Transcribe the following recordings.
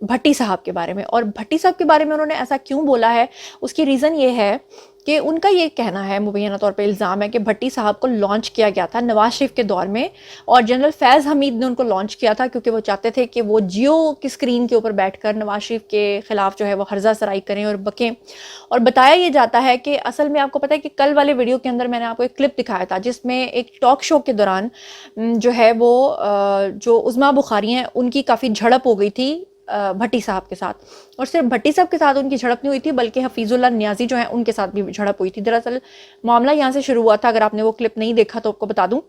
بھٹی صاحب کے بارے میں. اور بھٹی صاحب کے بارے میں انہوں نے ایسا کیوں بولا ہے, اس کی ریزن یہ ہے کہ ان کا یہ کہنا ہے, مبینہ طور پہ الزام ہے کہ بھٹی صاحب کو لانچ کیا گیا تھا نواز شریف کے دور میں, اور جنرل فیض حمید نے ان کو لانچ کیا تھا کیونکہ وہ چاہتے تھے کہ وہ جیو کی اسکرین کے اوپر بیٹھ کر نواز شریف کے خلاف جو ہے وہ ہرزہ سرائی کریں اور بکیں. اور بتایا یہ جاتا ہے کہ اصل میں آپ کو پتہ ہے کہ کل والے ویڈیو کے اندر میں نے آپ کو ایک کلپ دکھایا تھا جس میں ایک ٹاک شو کے دوران جو ہے وہ جو عظمیٰ بخاری ہیں ان کی کافی جھڑپ ہو گئی تھی بھٹی صاحب کے ساتھ. اور صرف بھٹی صاحب کے ساتھ ان کی جھڑپ نہیں ہوئی تھی بلکہ حفیظ اللہ نیازی جو ہیں ان کے ساتھ بھی جھڑپ ہوئی تھی. دراصل معاملہ یہاں سے شروع ہوا تھا, اگر آپ نے وہ کلپ نہیں دیکھا تو آپ کو بتا دوں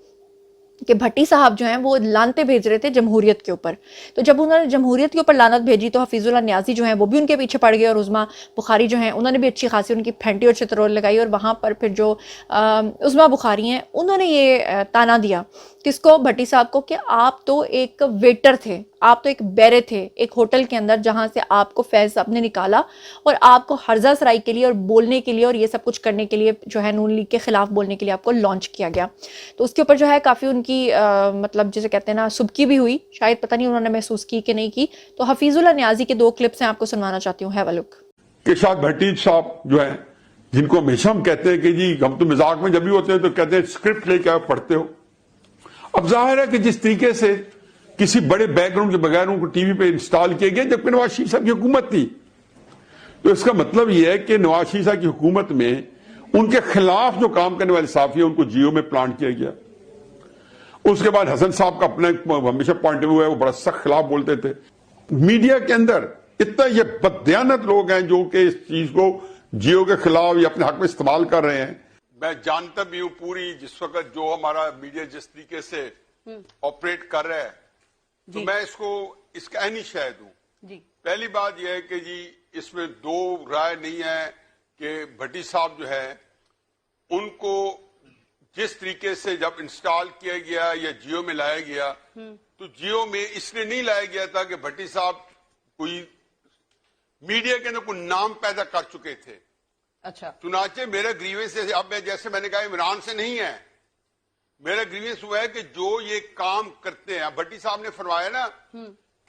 کہ بھٹی صاحب جو ہیں وہ لانتیں بھیج رہے تھے جمہوریت کے اوپر. تو جب انہوں نے جمہوریت کے اوپر لانت بھیجی تو حفیظ اللہ نیازی جو ہیں وہ بھی ان کے پیچھے پڑ گئے, اور عظمیٰ بخاری جو ہیں انہوں نے بھی اچھی خاصی ان کی پھینٹی اور چترول لگائی. اور وہاں پر پھر جو عظمیٰ بخاری ہیں انہوں نے یہ تانا دیا کس کو, بھٹی صاحب کو, کہ آپ تو ایک ویٹر تھے, آپ تو ایک بیرے تھے ایک ہوٹل کے اندر جہاں سے آپ کو فیض صاحب نے نکالا اور آپ کو ہرزہ سرائی کے لیے اور بولنے کے لیے اور یہ سب کچھ کرنے کے لیے جو ہے نون لیگ کے خلاف بولنے کے لیے آپ کو لانچ کیا گیا. تو اس کے اوپر جو ہے کافی ان کی مطلب جسے کہتے ہیں نا سبکی بھی ہوئی, شاید پتہ نہیں انہوں نے محسوس کی کہ نہیں کی. تو حفیظ اللہ نیازی کے 2 کلپس ہیں, آپ کو سنوانا چاہتی ہوں, ہیو اے لک. کہ شاید بھٹی صاحب جو ہیں جن کو ہمیشہ ہم کہتے ہیں کہ جی ہم تو مذاق میں جب بھی ہوتے ہیں تو کہتے ہیں اسکرپٹ لے کے آپ پڑھتے ہو. اب ظاہر ہے کہ جس طریقے سے کسی بڑے بیک گراؤنڈ کے بغیر ان کو ٹی وی پہ انسٹال کیا گیا جبکہ نواز شریف صاحب کی حکومت تھی, تو اس کا مطلب یہ ہے کہ نواز شریف صاحب کی حکومت میں ان کے خلاف جو کام کرنے والے صحافی ہیں ان کو جیو میں پلانٹ کیا گیا. اس کے بعد حسن صاحب کا اپنا ہمیشہ پوائنٹ آف ویو ہے, وہ بڑا سخت خلاف بولتے تھے. میڈیا کے اندر اتنا یہ بددیانت لوگ ہیں جو کہ اس چیز کو جیو کے خلاف یا اپنے حق میں استعمال کر رہے ہیں. میں جانتا بھی ہوں پوری جس وقت جو ہمارا میڈیا جس طریقے سے آپریٹ کر رہا ہے تو میں اس کا عینی شاہد ہوں. پہلی بات یہ ہے کہ جی اس میں 2 رائے نہیں ہے کہ بھٹی صاحب جو ہے ان کو جس طریقے سے جب انسٹال کیا گیا یا جیو میں لایا گیا تو جیو میں اس لیے نہیں لایا گیا تھا کہ بھٹی صاحب کوئی میڈیا کے اندر کوئی نام پیدا کر چکے تھے. اچھا, چنانچہ میرا گریوینس اب جیسے میں نے کہا عمران سے نہیں ہے, میرا گریوینس ہوا ہے کہ جو یہ کام کرتے ہیں. بھٹی صاحب نے فرمایا نا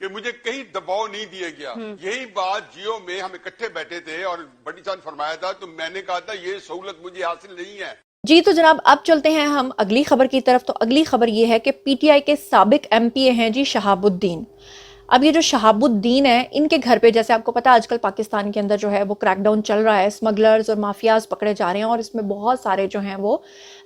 کہ مجھے کہیں دباؤ نہیں دیا گیا, یہی بات جیو میں ہم اکٹھے بیٹھے تھے اور بھٹی صاحب نے فرمایا تھا, تو میں نے کہا تھا یہ سہولت مجھے حاصل نہیں ہے. جی تو جناب اب چلتے ہیں ہم اگلی خبر کی طرف. تو اگلی خبر یہ ہے کہ پی ٹی آئی کے سابق ایم پی اے ہیں جی شہاب الدین. اب یہ جو شہاب الدین ہے ان کے گھر پہ جیسے آپ کو پتا آج کل پاکستان کے اندر جو ہے وہ کریک ڈاؤن چل رہا ہے, اسمگلرز اور مافیاز پکڑے جا رہے ہیں, اور اس میں بہت سارے جو ہیں وہ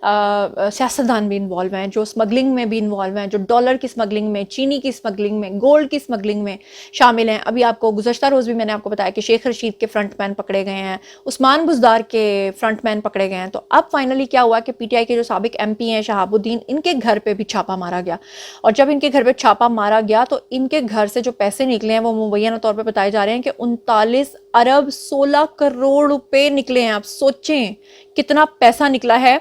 سیاستدان بھی انوالو ہیں جو اسمگلنگ میں بھی انوالو ہیں, جو ڈالر کی اسمگلنگ میں, چینی کی اسمگلنگ میں, گولڈ کی اسمگلنگ میں شامل ہیں. ابھی آپ کو گزشتہ روز بھی میں نے آپ کو بتایا کہ شیخ رشید کے فرنٹ مین پکڑے گئے ہیں, عثمان بزدار کے فرنٹ مین پکڑے گئے ہیں. تو اب فائنلی کیا ہوا کہ پی ٹی آئی کے جو سابق ایم پی ہیں شہاب الدین, ان کے گھر پہ بھی چھاپا مارا گیا. اور جب ان کے گھر پہ چھاپا مارا گیا تو ان کے گھر سے جو پیسے نکلے ہیں وہ مبینہ طور پہ بتائے جا رہے ہیں کہ 39 ارب 16 کروڑ روپے نکلے ہیں. آپ سوچیں کتنا پیسہ نکلا ہے.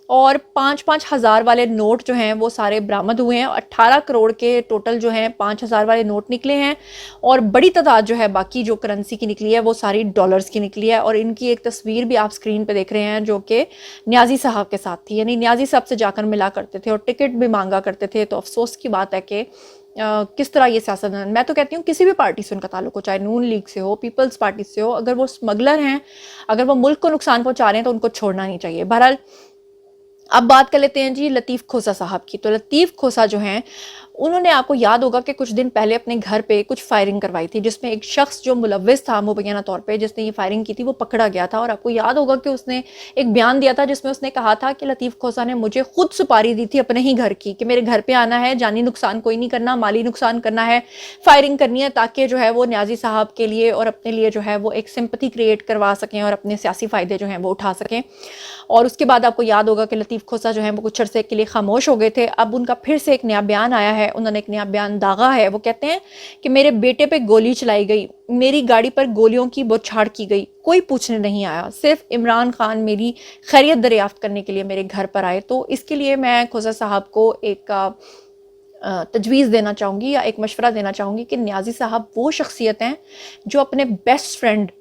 اور 5-5 ہزار والے نوٹ جو ہیں وہ سارے برآمد ہوئے ہیں. 18 کروڑ کے ٹوٹل جو ہیں 5 ہزار والے نوٹ نکلے ہیں, اور بڑی تعداد جو ہے باقی جو کرنسی کی نکلی ہے وہ ساری ڈالرز کی نکلی ہے. اور ان کی ایک تصویر بھی آپ سکرین پہ دیکھ رہے ہیں جو کہ نیازی صاحب کے ساتھ تھی, یعنی نیازی صاحب سے جا کر ملا کرتے تھے اور ٹکٹ بھی مانگا کرتے تھے. تو افسوس کی بات ہے کہ کس طرح یہ سیاستدان, میں تو کہتی ہوں کسی بھی پارٹی سے ان کا تعلق ہو, چاہے نون لیگ سے ہو, پیپلز پارٹی سے ہو, اگر وہ اسمگلر ہیں, اگر وہ ملک کو نقصان پہنچا رہے ہیں تو ان کو چھوڑنا نہیں چاہیے. بہرحال اب بات کر لیتے ہیں جی لطیف کھوسہ صاحب کی. تو لطیف کھوسہ جو ہیں انہوں نے آپ کو یاد ہوگا کہ کچھ دن پہلے اپنے گھر پہ کچھ فائرنگ کروائی تھی جس میں ایک شخص جو ملوث تھا مبینہ طور پہ جس نے یہ فائرنگ کی تھی وہ پکڑا گیا تھا. اور آپ کو یاد ہوگا کہ اس نے ایک بیان دیا تھا جس میں اس نے کہا تھا کہ لطیف کھوسہ نے مجھے خود سپاری دی تھی اپنے ہی گھر کی کہ میرے گھر پہ آنا ہے, جانی نقصان کوئی نہیں کرنا, مالی نقصان کرنا ہے, فائرنگ کرنی ہے تاکہ جو ہے وہ نیازی صاحب کے لیے اور اپنے لیے جو ہے وہ ایک سمپتھی کریٹ کروا سکیں اور اپنے سیاسی فائدے جو ہیں وہ اٹھا سکیں. اور اس کے بعد آپ کو یاد ہوگا کہ لطیف کھوسہ جو ہیں وہ کچھ عرصے کے لیے خاموش ہو گئے تھے. اب ان کا پھر سے ایک نیا بیان آیا ہے, انہوں نے ایک نیا بیان داغا ہے. وہ کہتے ہیں کہ میرے بیٹے پہ گولی چلائی گئی, میری گاڑی پر گولیوں کی بوچھاڑ کی گئی, کوئی پوچھنے نہیں آیا, صرف عمران خان میری خیریت دریافت کرنے کے لیے میرے گھر پر آئے. تو اس کے لیے میں کھوسہ صاحب کو ایک تجویز دینا چاہوں گی یا ایک مشورہ دینا چاہوں گی کہ نیازی صاحب وہ شخصیت ہیں جو اپنے بیسٹ فرینڈ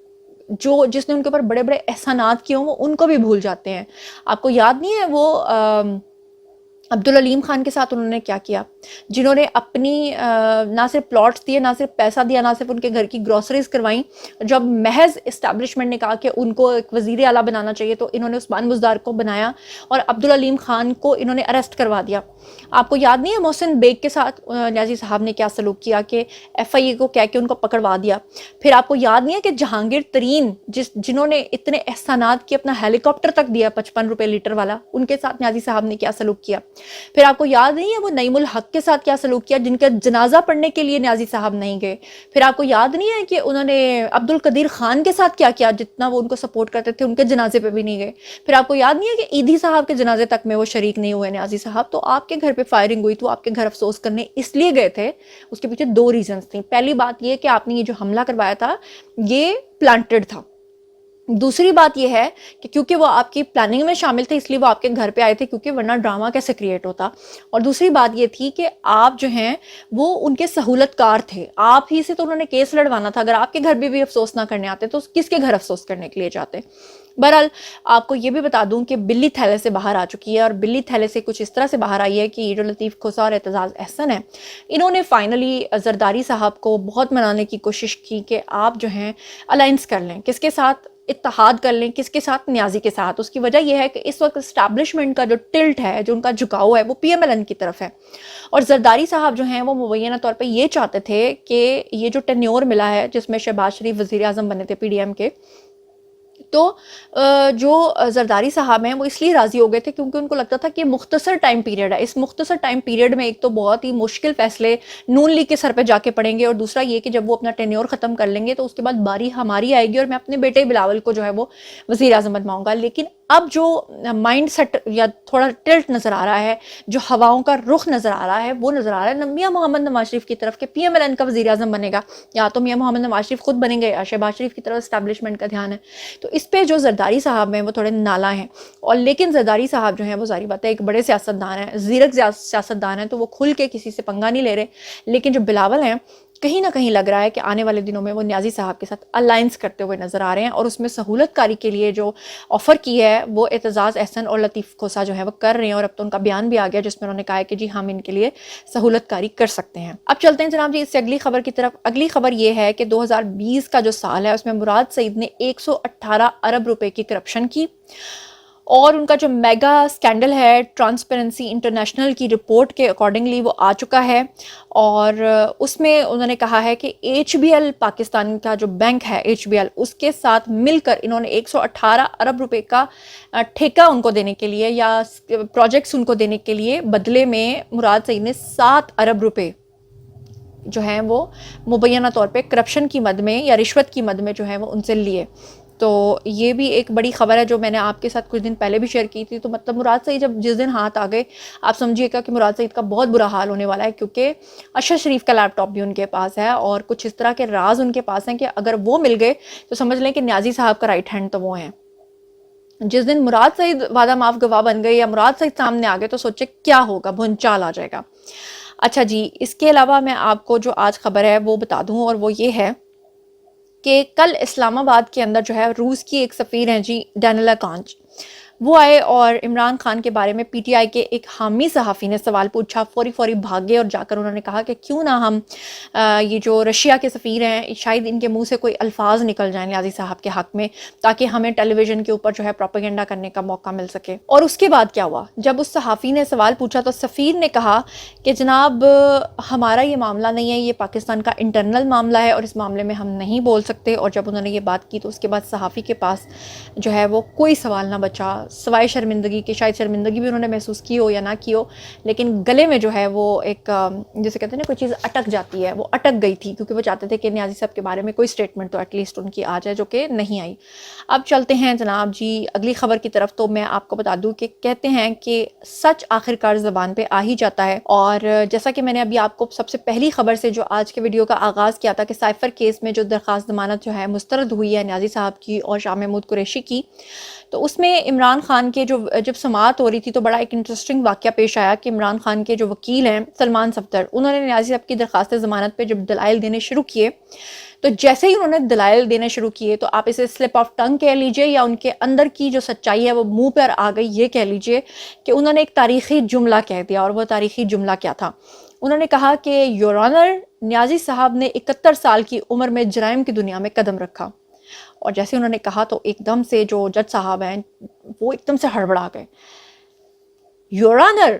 جس نے ان کے اوپر بڑے بڑے احسانات کیے ہوں وہ ان کو بھی بھول جاتے ہیں. آپ کو یاد نہیں ہے وہ عبد العلیم خان کے ساتھ انہوں نے کیا کیا، جنہوں نے اپنی نہ صرف پلاٹس دیے، نہ صرف پیسہ دیا، نہ صرف ان کے گھر کی گروسریز کروائیں. جب محض اسٹیبلشمنٹ نے کہا کہ ان کو ایک وزیر اعلیٰ بنانا چاہیے تو انہوں نے عثمان بزدار کو بنایا اور عبد العلیم خان کو انہوں نے اریسٹ کروا دیا. آپ کو یاد نہیں ہے محسن بیگ کے ساتھ نیازی صاحب نے کیا سلوک کیا کہ ایف آئی اے کو کہہ کے ان کو پکڑوا دیا. پھر آپ کو یاد نہیں ہے کہ جہانگیر ترین جنہوں نے اتنے احسانات کی اپنا ہیلی کاپٹر تک دیا 55 روپے لیٹر والا، ان کے ساتھ نیازی صاحب نے کیا سلوک کیا. پھر آپ کو یاد نہیں ہے وہ نعیم الحق کے ساتھ کیا سلوک کیا جن کا جنازہ پڑھنے کے لیے نیازی صاحب نہیں گئے. پھر آپ کو یاد نہیں ہے کہ انہوں نے عبد القدیر خان کے ساتھ کیا کیا، جتنا وہ ان کو سپورٹ کرتے تھے ان کے جنازے پہ بھی نہیں گئے. پھر آپ کو یاد نہیں ہے کہ ایدھی صاحب کے جنازے تک میں وہ شریک نہیں ہوئے نیازی صاحب. تو آپ کے گھر پہ فائرنگ ہوئی تو آپ کے گھر افسوس کرنے اس لیے گئے تھے، اس کے پیچھے 2 ریزنز تھیں. پہلی بات یہ کہ آپ نے یہ جو حملہ کروایا تھا یہ پلانٹڈ تھا. دوسری بات یہ ہے کہ کیونکہ وہ آپ کی پلاننگ میں شامل تھے اس لیے وہ آپ کے گھر پہ آئے تھے، کیونکہ ورنہ ڈرامہ کیسے کریٹ ہوتا. اور دوسری بات یہ تھی کہ آپ جو ہیں وہ ان کے سہولت کار تھے، آپ ہی سے تو انہوں نے کیس لڑوانا تھا. اگر آپ کے گھر بھی افسوس نہ کرنے آتے تو کس کے گھر افسوس کرنے کے لیے جاتے. بہرحال آپ کو یہ بھی بتا دوں کہ بلی تھیلے سے باہر آ چکی ہے، اور بلی تھیلے سے کچھ اس طرح سے باہر آئی ہے کہ یہ جو لطیف کھوسا اور اعتزاز احسن ہے، انہوں نے فائنلی زرداری صاحب کو بہت منانے کی کوشش کی کہ آپ جو ہیں الائنس کر لیں. کس کے ساتھ اتحاد کر لیں؟ کس کے ساتھ؟ نیازی کے ساتھ. اس کی وجہ یہ ہے کہ اس وقت اسٹیبلشمنٹ کا جو ٹلٹ ہے، جو ان کا جھکاؤ ہے، وہ پی ایم ایل این کی طرف ہے. اور زرداری صاحب جو ہیں وہ مبینہ طور پہ یہ چاہتے تھے کہ یہ جو ٹینیور ملا ہے جس میں شہباز شریف وزیر اعظم بنے تھے پی ڈی ایم کے، تو جو زرداری صاحب ہیں وہ اس لیے راضی ہو گئے تھے کیونکہ ان کو لگتا تھا کہ یہ مختصر ٹائم پیریڈ ہے. اس مختصر ٹائم پیریڈ میں ایک تو بہت ہی مشکل فیصلے نون لیگ کے سر پہ جا کے پڑیں گے، اور دوسرا یہ کہ جب وہ اپنا ٹینیور ختم کر لیں گے تو اس کے بعد باری ہماری آئے گی اور میں اپنے بیٹے بلاول کو جو ہے وہ وزیر اعظم بنواؤں گا. لیکن اب جو مائنڈ سیٹ یا تھوڑا ٹلٹ نظر آ رہا ہے، جو ہواؤں کا رخ نظر آ رہا ہے، وہ نظر آ رہا ہے میاں محمد نواز شریف کی طرف کہ پی ایم ایل این کا وزیر اعظم بنے گا، یا تو میاں محمد نواز شریف خود بنیں گے یا شہباز شریف کی طرف اسٹیبلشمنٹ کا دھیان ہے. تو اس پہ جو زرداری صاحب ہیں وہ تھوڑے نالا ہیں. اور لیکن زرداری صاحب جو ہیں وہ ظاہری بات ہے ایک بڑے سیاستدان ہیں، زیرک سیاستدان ہیں، تو وہ کھل کے کسی سے پنگا نہیں لے رہے. لیکن جو بلاول ہیں کہیں نہ کہیں لگ رہا ہے کہ آنے والے دنوں میں وہ نیازی صاحب کے ساتھ الائنس کرتے ہوئے نظر آ رہے ہیں، اور اس میں سہولت کاری کے لیے جو آفر کی ہے وہ اعتزاز احسن اور لطیف کھوسا جو ہے وہ کر رہے ہیں. اور اب تو ان کا بیان بھی آ گیا جس میں انہوں نے کہا ہے کہ جی ہم ان کے لیے سہولت کاری کر سکتے ہیں. اب چلتے ہیں جناب جی اس سے اگلی خبر کی طرف. اگلی خبر یہ ہے کہ 2020 کا جو سال ہے اس میں مراد سعید نے 118 ارب روپے کی کرپشن کی، اور ان کا جو میگا سکینڈل ہے ٹرانسپیرنسی انٹرنیشنل کی رپورٹ کے اکارڈنگلی وہ آ چکا ہے. اور اس میں انہوں نے کہا ہے کہ ایچ بی ایل پاکستان کا جو بینک ہے ایچ بی ایل، اس کے ساتھ مل کر انہوں نے 118 ارب روپے کا ٹھیکہ ان کو دینے کے لیے یا پروجیکٹس ان کو دینے کے لیے بدلے میں مراد سعید نے 7 ارب روپے جو ہیں وہ مبینہ طور پہ کرپشن کی مد میں یا رشوت کی مد میں جو ہے وہ ان سے لیے. تو یہ بھی ایک بڑی خبر ہے جو میں نے آپ کے ساتھ کچھ دن پہلے بھی شیئر کی تھی. تو مطلب مراد سعید جب جس دن ہاتھ آ گئے آپ سمجھیے گا کہ مراد سعید کا بہت برا حال ہونے والا ہے، کیونکہ ارشد شریف کا لیپ ٹاپ بھی ان کے پاس ہے اور کچھ اس طرح کے راز ان کے پاس ہیں کہ اگر وہ مل گئے تو سمجھ لیں کہ نیازی صاحب کا رائٹ ہینڈ تو وہ ہیں. جس دن مراد سعید وعدہ معاف گواہ بن گئے یا مراد سعید سامنے آ گئے تو سوچے کیا ہوگا، بھونچال آ جائے گا. اچھا جی، اس کے علاوہ میں آپ کو جو آج خبر ہے وہ بتا دوں، اور وہ یہ ہے کہ کل اسلام آباد کے اندر جو ہے روس کی ایک سفیر ہیں جی ڈینیلا کانچ، وہ آئے اور عمران خان کے بارے میں پی ٹی آئی کے ایک حامی صحافی نے سوال پوچھا. فوری بھاگے اور جا کر انہوں نے کہا کہ کیوں نہ ہم یہ جو رشیا کے سفیر ہیں شاید ان کے منہ سے کوئی الفاظ نکل جائیں نیازی صاحب کے حق میں، تاکہ ہمیں ٹیلی ویژن کے اوپر جو ہے پروپیگنڈا کرنے کا موقع مل سکے. اور اس کے بعد کیا ہوا، جب اس صحافی نے سوال پوچھا تو سفیر نے کہا کہ جناب ہمارا یہ معاملہ نہیں ہے، یہ پاکستان کا انٹرنل معاملہ ہے اور اس معاملے میں ہم نہیں بول سکتے. اور جب انہوں نے یہ بات کی تو اس کے بعد صحافی کے پاس جو ہے وہ کوئی سوال نہ بچا سوائے شرمندگی کے. شاید شرمندگی بھی انہوں نے محسوس کی ہو یا نہ کی ہو، لیکن گلے میں جو ہے وہ ایک جیسے کہتے ہیں نا کوئی چیز اٹک جاتی ہے، وہ اٹک گئی تھی کیونکہ وہ چاہتے تھے کہ نیازی صاحب کے بارے میں کوئی سٹیٹمنٹ تو ایٹ لیسٹ ان کی آ جائے، جو کہ نہیں آئی. اب چلتے ہیں جناب جی اگلی خبر کی طرف. تو میں آپ کو بتا دوں کہ کہتے ہیں کہ سچ آخرکار زبان پہ آ ہی جاتا ہے. اور جیسا کہ میں نے ابھی آپ کو سب سے پہلی خبر سے جو آج کے ویڈیو کا آغاز کیا تھا کہ سائفر کیس میں جو درخواست ضمانت جو ہے مسترد ہوئی ہے نیازی صاحب کی اور شاہ محمود قریشی کی، تو اس میں عمران خان کے جب سماعت ہو رہی تھی تو بڑا ایک انٹرسٹنگ واقعہ پیش آیا کہ عمران خان کے جو وکیل ہیں سلمان صفدر، انہوں نے نیازی صاحب کی درخواست ضمانت پہ جب دلائل دینے شروع کیے تو جیسے ہی انہوں نے دلائل دینے شروع کیے تو آپ اسے سلپ آف ٹنگ کہہ لیجئے یا ان کے اندر کی جو سچائی ہے وہ منہ پر آ گئی یہ کہہ لیجئے کہ انہوں نے ایک تاریخی جملہ کہہ دیا. اور وہ تاریخی جملہ کیا تھا؟ انہوں نے کہا کہ یور آنر، نیازی صاحب نے 71 سال کی عمر میں جرائم کی دنیا میں قدم رکھا. اور جیسے انہوں نے کہا تو ایک دم سے جو جج صاحب ہیں وہ ایک دم سے ہڑبڑا گئے. یور آنر،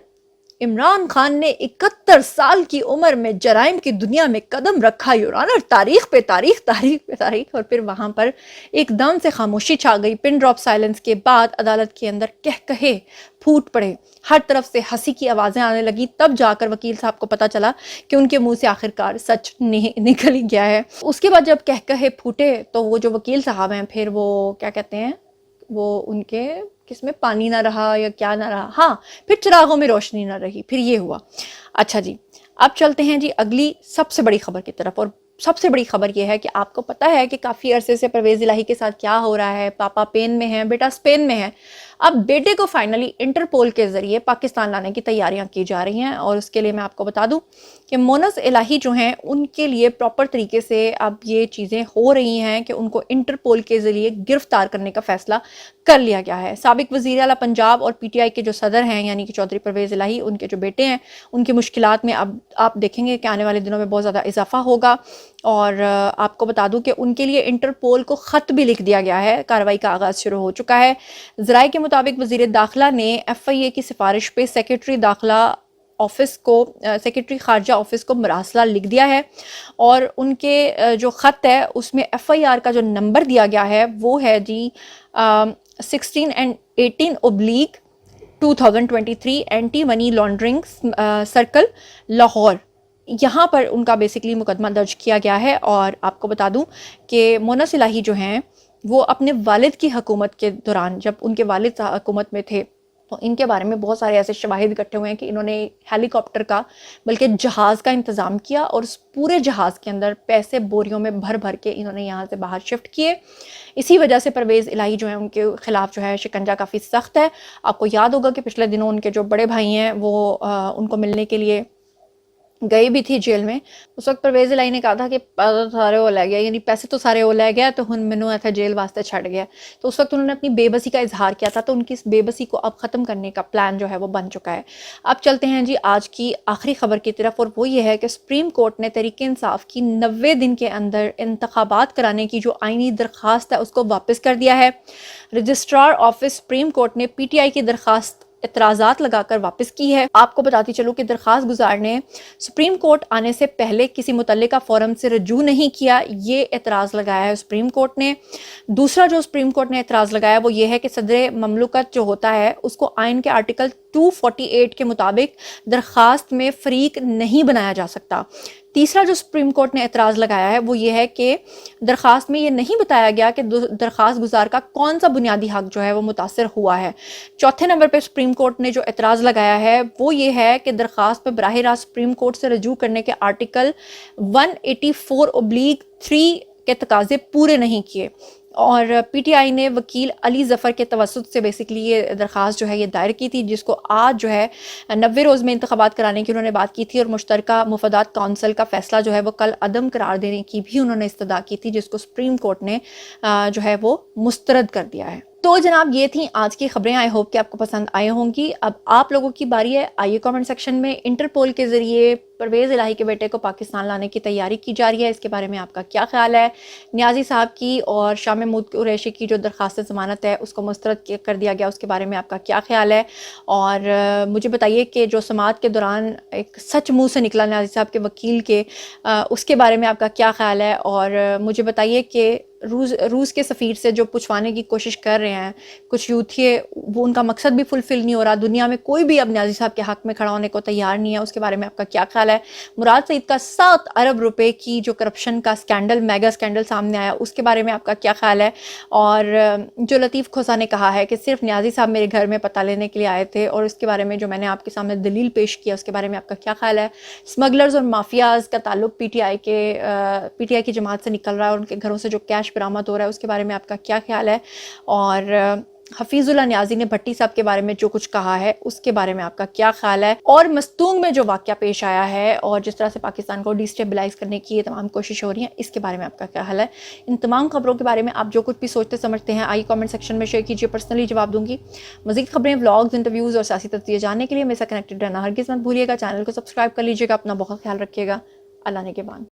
عمران خان نے 71 سال کی عمر میں جرائم کی دنیا میں قدم رکھا یور آنر، تاریخ پہ تاریخ تاریخ پہ تاریخ. اور پھر وہاں پر ایک دم سے خاموشی چھا گئی. پن ڈراپ سائلنس کے بعد عدالت کے اندر کہے پھوٹ پڑے، ہر طرف سے ہنسی کی آوازیں آنے لگی. تب جا کر وکیل صاحب کو پتا چلا کہ ان کے منہ سے آخرکار سچ نکل ہی گیا ہے. اس کے بعد جب کہے پھوٹے تو وہ جو وکیل صاحب ہیں پھر وہ کیا کہتے ہیں، وہ ان کے کس میں پانی نہ رہا یا کیا نہ رہا، ہاں پھر چراغوں میں روشنی نہ رہی، پھر یہ ہوا. اچھا جی، اب چلتے ہیں جی اگلی سب سے بڑی خبر کی طرف. اور سب سے بڑی خبر یہ ہے کہ آپ کو پتا ہے کہ کافی عرصے سے پرویز الہی کے ساتھ کیا ہو رہا ہے. پاپا پین میں ہیں، بیٹا اسپین میں ہے. اب بیٹے کو فائنلی انٹرپول کے ذریعے پاکستان لانے کی تیاریاں کی جا رہی ہیں. اور اس کے لیے میں آپ کو بتا دوں کہ مونس الہی جو ہیں ان کے لیے پراپر طریقے سے اب یہ چیزیں ہو رہی ہیں کہ ان کو انٹرپول کے ذریعے گرفتار کرنے کا فیصلہ کر لیا گیا ہے. سابق وزیر اعلیٰ پنجاب اور پی ٹی آئی کے جو صدر ہیں یعنی کہ چودھری پرویز الہی، ان کے جو بیٹے ہیں ان کی مشکلات میں اب آپ دیکھیں گے کہ آنے والے دنوں میں بہت زیادہ اضافہ ہوگا. اور آپ کو بتا دوں کہ ان کے لیے انٹرپول کو خط بھی لکھ دیا گیا ہے. کارروائی کا آغاز شروع ہو چکا ہے. ذرائع کے مطابق وزیر داخلہ نے ایف آئی اے کی سفارش پہ سیکرٹری داخلہ آفس کو، سیکرٹری خارجہ آفس کو مراسلہ لکھ دیا ہے. اور ان کے جو خط ہے اس میں ایف آئی آر کا جو نمبر دیا گیا ہے وہ ہے جی 16 and 18/2023 anti money laundering circle Lahore. یہاں پر ان کا بیسکلی مقدمہ درج کیا گیا ہے. اور آپ کو بتا دوں کہ مونس الہی جو ہیں وہ اپنے والد کی حکومت کے دوران، جب ان کے والد حکومت میں تھے تو ان کے بارے میں بہت سارے ایسے شواہد اکٹھے ہوئے ہیں کہ انہوں نے ہیلی کاپٹر کا بلکہ جہاز کا انتظام کیا اور اس پورے جہاز کے اندر پیسے بوریوں میں بھر بھر کے انہوں نے یہاں سے باہر شفٹ کیے. اسی وجہ سے پرویز الہی جو ہیں ان کے خلاف جو ہے شکنجہ کافی سخت ہے. آپ کو یاد ہوگا کہ پچھلے دنوں ان کے جو بڑے بھائی ہیں وہ ان کو ملنے کے لیے گئی بھی تھی جیل میں. اس وقت پرویز الہی نے کہا تھا کہ سارے وہ لے گیا، یعنی پیسے تو سارے وہ لے گیا تو ہن مینوں ایتھے جیل واسطے چھڑ گیا. تو اس وقت انہوں نے اپنی بے بسی کا اظہار کیا تھا. تو ان کی اس بے بسی کو اب ختم کرنے کا پلان جو ہے وہ بن چکا ہے. اب چلتے ہیں جی آج کی آخری خبر کی طرف. اور وہ یہ ہے کہ سپریم کورٹ نے تحریک انصاف کی 90 دن کے اندر انتخابات کرانے کی جو آئینی درخواست ہے اس کو واپس کر دیا ہے. رجسٹرار آفس سپریم کورٹ نے پی ٹی آئی کی درخواست اعتراضات لگا کر واپس کی ہے. آپ کو بتاتی چلوں کہ درخواست گزار نے سپریم کورٹ آنے سے پہلے کسی متعلقہ فورم سے رجوع نہیں کیا، یہ اعتراض لگایا ہے سپریم کورٹ نے. دوسرا جو سپریم کورٹ نے اعتراض لگایا وہ یہ ہے کہ صدر مملکت جو ہوتا ہے اس کو آئین کے آرٹیکل 248 کے مطابق درخواست میں فریق نہیں بنایا جا سکتا. تیسرا جو سپریم کورٹ نے اعتراض لگایا ہے وہ یہ ہے کہ درخواست میں یہ نہیں بتایا گیا کہ درخواست گزار کا کون سا بنیادی حق جو ہے وہ متاثر ہوا ہے. چوتھے نمبر پہ سپریم کورٹ نے جو اعتراض لگایا ہے وہ یہ ہے کہ درخواست پہ براہ راست سپریم کورٹ سے رجوع کرنے کے آرٹیکل 184/3 کے تقاضے پورے نہیں کیے. اور پی ٹی آئی نے وکیل علی ظفر کے توسط سے بیسکلی یہ درخواست جو ہے یہ دائر کی تھی، جس کو آج جو ہے 90 روز میں انتخابات کرانے کی انہوں نے بات کی تھی. اور مشترکہ مفادات کونسل کا فیصلہ جو ہے وہ کل عدم قرار دینے کی بھی انہوں نے استدعا کی تھی، جس کو سپریم کورٹ نے جو ہے وہ مسترد کر دیا ہے. تو جناب یہ تھیں آج کی خبریں. آئی ہوپ کہ آپ کو پسند آئی ہوں گی. اب آپ لوگوں کی باری ہے. آئیے کامنٹ سیکشن میں انٹرپول کے ذریعے پرویز الہی کے بیٹے کو پاکستان لانے کی تیاری کی جا رہی ہے، اس کے بارے میں آپ کا کیا خیال ہے؟ نیازی صاحب کی اور شاہ محمود قریشی کی جو درخواست ضمانت ہے اس کو مسترد کر دیا گیا، اس کے بارے میں آپ کا کیا خیال ہے؟ اور مجھے بتائیے کہ جو سماعت کے دوران ایک سچ منہ سے نکلا نیازی صاحب کے وکیل کے، اس کے بارے میں آپ کا کیا خیال ہے؟ اور مجھے بتائیے کہ روس کے سفیر سے جو پوچھوانے کی کوشش کر رہے ہیں کچھ یوتھیے، وہ ان کا مقصد بھی فلفل نہیں ہو رہا. دنیا میں کوئی بھی اب نیازی صاحب کے حق میں کھڑا ہونے کو تیار نہیں ہے، اس کے بارے میں آپ کا کیا خیال ہے؟ مراد سعید کا 7 ارب روپے کی جو کرپشن کا سکینڈل، میگا سکینڈل سامنے آیا، اس کے بارے میں آپ کا کیا خیال ہے؟ اور جو لطیف کھوسا نے کہا ہے کہ صرف نیازی صاحب میرے گھر میں پتہ لینے کے لیے آئے تھے، اور اس کے بارے میں جو میں نے آپ کے سامنے دلیل پیش کیا، اس کے بارے میں آپ کا کیا خیال ہے؟ اسمگلرز اور مافیاز کا تعلق پی ٹی آئی کی جماعت سے نکل رہا ہے اور ان کے گھروں سے جو کیش برآمد ہو رہا ہے اس کے بارے میں آپ کا کیا خیال ہے؟ اور حفیظ اللہ نیازی نے بھٹی صاحب کے بارے میں جو کچھ کہا ہے اس کے بارے میں آپ کا کیا خیال ہے، اور مستونگ میں جو واقعہ پیش آیا ہے اور جس طرح سے پاکستان کو ڈیسٹیبلائز کرنے کی یہ تمام کوشش ہو رہی ہیں، اس کے بارے میں آپ کا کیا خیال ہے؟ ان تمام خبروں کے بارے میں آپ جو کچھ بھی سوچتے سمجھتے ہیں آئیے کامنٹ سیکشن میں شیئر کیجیے، پرسنلی جواب دوں گی۔ مزید خبریں، ولاگز، انٹرویوز اور سیاسی تجزیے جاننے کے لیے میرے ساتھ کنیکٹڈ رہنا ہرگز مت بھولیے گا۔ چینل کو سبسکرائب کر لیجیے گا۔ اپنا بہت خیال رکھیے گا۔ اللہ نے کے بان۔